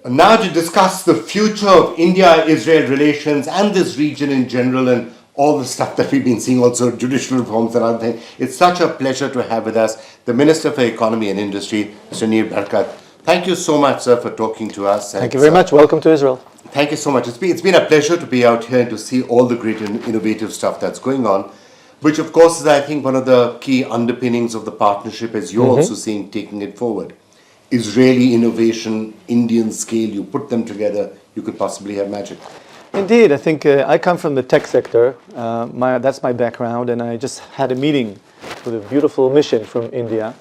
Now to discuss the future of India-Israel relations and this region in general and all the stuff that we've been seeing, also judicial reforms and other things. It's such a pleasure to have with us the Minister for Economy and Industry, Mr. Nir Barkat. Thank you so much, sir, for talking to us. Thank you very much. Welcome to Israel. Thank you so much. It's been a pleasure to be out here and to see all the great and innovative stuff that's going on, which of course is, I think, one of the key underpinnings of the partnership as you're also seeing taking it forward. Israeli innovation, Indian scale, you put them together, you could possibly have magic. Indeed, I think I come from the tech sector. That's my background, and I just had a meeting with a beautiful mission from India.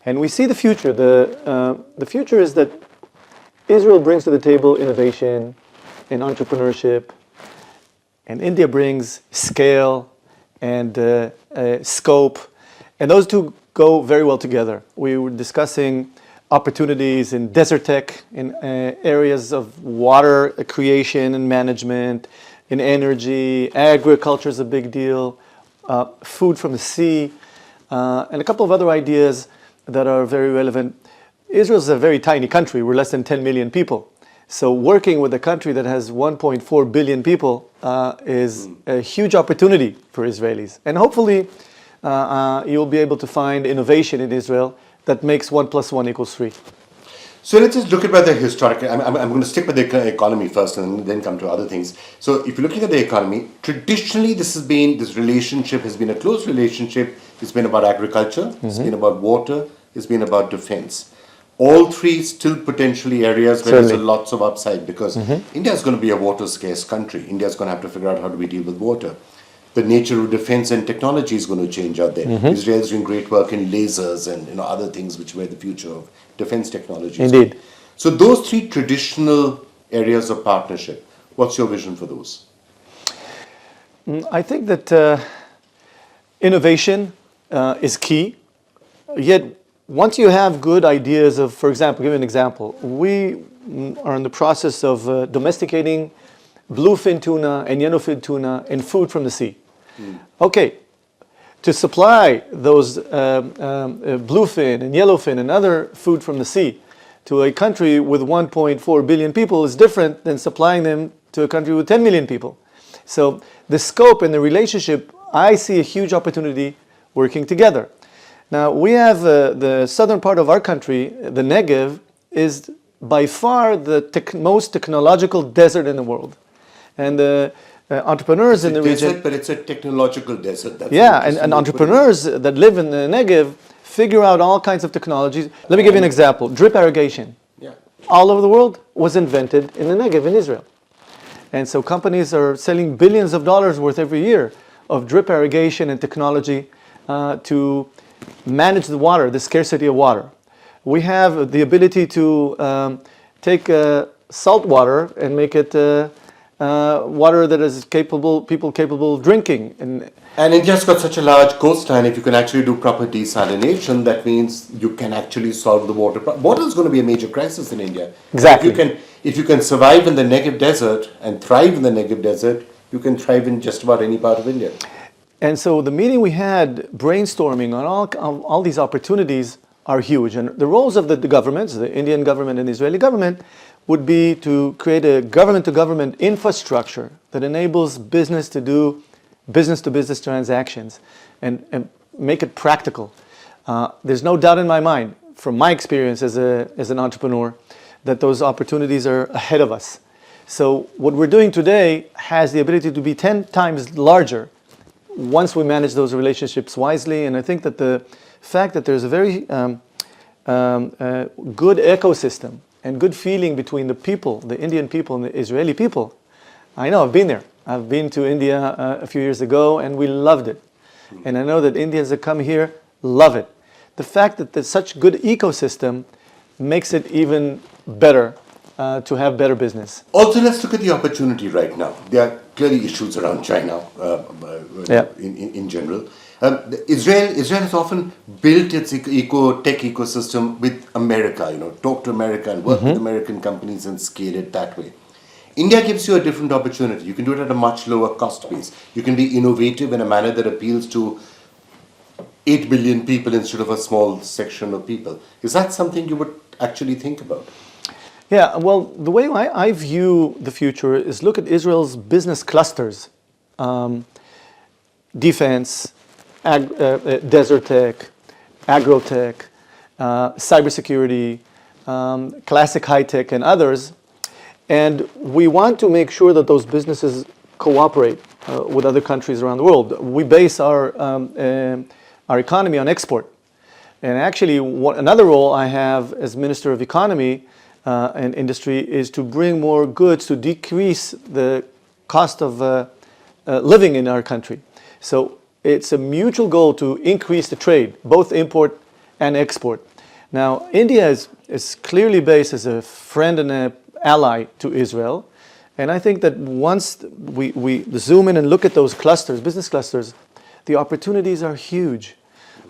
And we see the future. The future is that Israel brings to the table innovation and entrepreneurship, and India brings scale and scope, and those two go very well together. We were discussing opportunities in desert tech, in areas of water creation and management, in energy, agriculture is a big deal, food from the sea, and a couple of other ideas that are very relevant. Israel is a very tiny country. We're less than 10 million people. So working with a country that has 1.4 billion people is a huge opportunity for Israelis. And hopefully you'll be able to find innovation in Israel that makes 1 + 1 = 3. So let's just look at the historic. I'm going to stick with the economy first and then come to other things. So if you're looking at the economy, traditionally this relationship has been a close relationship. It's been about agriculture, it's been about water, it's been about defense. All three still potentially areas where there's lots of upside because India is going to be a water scarce country. India is going to have to figure out how do we deal with water. The nature of defense and technology is going to change out there. Israel is doing great work in lasers and other things which were the future of defense technology. Indeed. So those three traditional areas of partnership, what's your vision for those? I think that innovation is key. Yet once you have good ideas of, for example, give you an example, we are in the process of domesticating bluefin tuna and yellowfin tuna and food from the sea. Okay, to supply those bluefin and yellowfin and other food from the sea to a country with 1.4 billion people is different than supplying them to a country with 10 million people. So the scope and the relationship, I see a huge opportunity working together. Now we have the southern part of our country, the Negev, is by far the most technological desert in the world. And entrepreneurs in the region, but it's a technological desert. That's and entrepreneurs that live in the Negev figure out all kinds of technologies. Let me give you an example. Drip irrigation, all over the world, was invented in the Negev in Israel. And so companies are selling billions of dollars worth every year of drip irrigation and technology to manage the water, the scarcity of water. We have the ability to take salt water and make it water that is people capable of drinking. And India's got such a large coastline, if you can actually do proper desalination, that means you can actually solve the water problem. Water is going to be a major crisis in India. Exactly. If you can survive in the Negev desert and thrive in the Negev desert, you can thrive in just about any part of India. And so the meeting we had brainstorming on all these opportunities are huge. And the roles of the governments, the Indian government and the Israeli government, would be to create a government-to-government infrastructure that enables business to do business-to-business transactions and make it practical. There's no doubt in my mind, from my experience as an entrepreneur, that those opportunities are ahead of us. So what we're doing today has the ability to be 10 times larger once we manage those relationships wisely. And I think that the fact that there's a very good ecosystem and good feeling between the people, the Indian people and the Israeli people. I know, I've been there. I've been to India a few years ago and we loved it. And I know that Indians that come here love it. The fact that there's such good ecosystem makes it even better to have better business. Also, let's look at the opportunity right now. There are clearly issues around China in general. Israel has often built its tech ecosystem with America, talk to America and work with American companies and scale it that way. India gives you a different opportunity. You can do it at a much lower cost base. You can be innovative in a manner that appeals to 8 billion people instead of a small section of people. Is that something you would actually think about? Yeah, well, the way I view the future is look at Israel's business clusters. Defense, desert tech, agrotech, cybersecurity, classic high tech, and others. And we want to make sure that those businesses cooperate with other countries around the world. We base our economy on export. And actually, another role I have as Minister of Economy and Industry is to bring more goods to decrease the cost of living in our country. So it's a mutual goal to increase the trade, both import and export. Now, India is clearly based as a friend and an ally to Israel. And I think that once we zoom in and look at those clusters, business clusters, the opportunities are huge.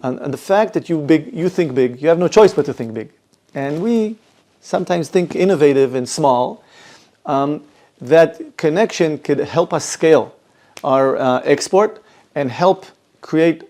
And the fact that you think big, you have no choice but to think big. And we sometimes think innovative and small. That connection could help us scale our export and help create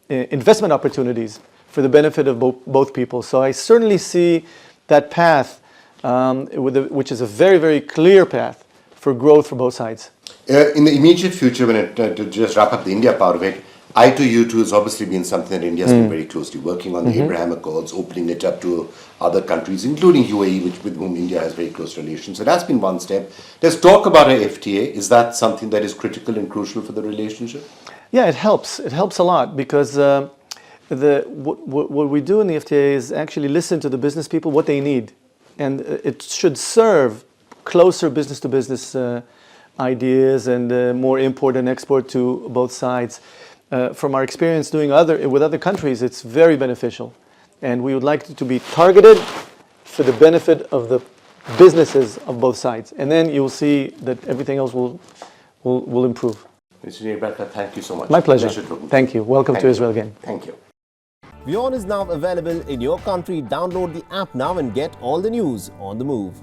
investment opportunities for the benefit of both people. So I certainly see that path, which is a very, very clear path for growth for both sides. In the immediate future, to just wrap up the India part of it, I2U2 has obviously been something that India has been very closely working on, the Abraham Accords, opening it up to other countries, including UAE, with whom India has very close relations. So that's been one step. There's talk about an FTA. Is that something that is critical and crucial for the relationship? Yeah, it helps. It helps a lot because what we do in the FTA is actually listen to the business people, what they need. And it should serve closer business-to-business ideas and more import and export to both sides. From our experience doing with other countries, it's very beneficial. And we would like it to be targeted for the benefit of the businesses of both sides. And then you'll see that everything else will improve. Mr. Nir Barkat, thank you so much. My pleasure. Thank you. Welcome to Israel again. Thank you. WION is now available in your country. Download the app now and get all the news on the move.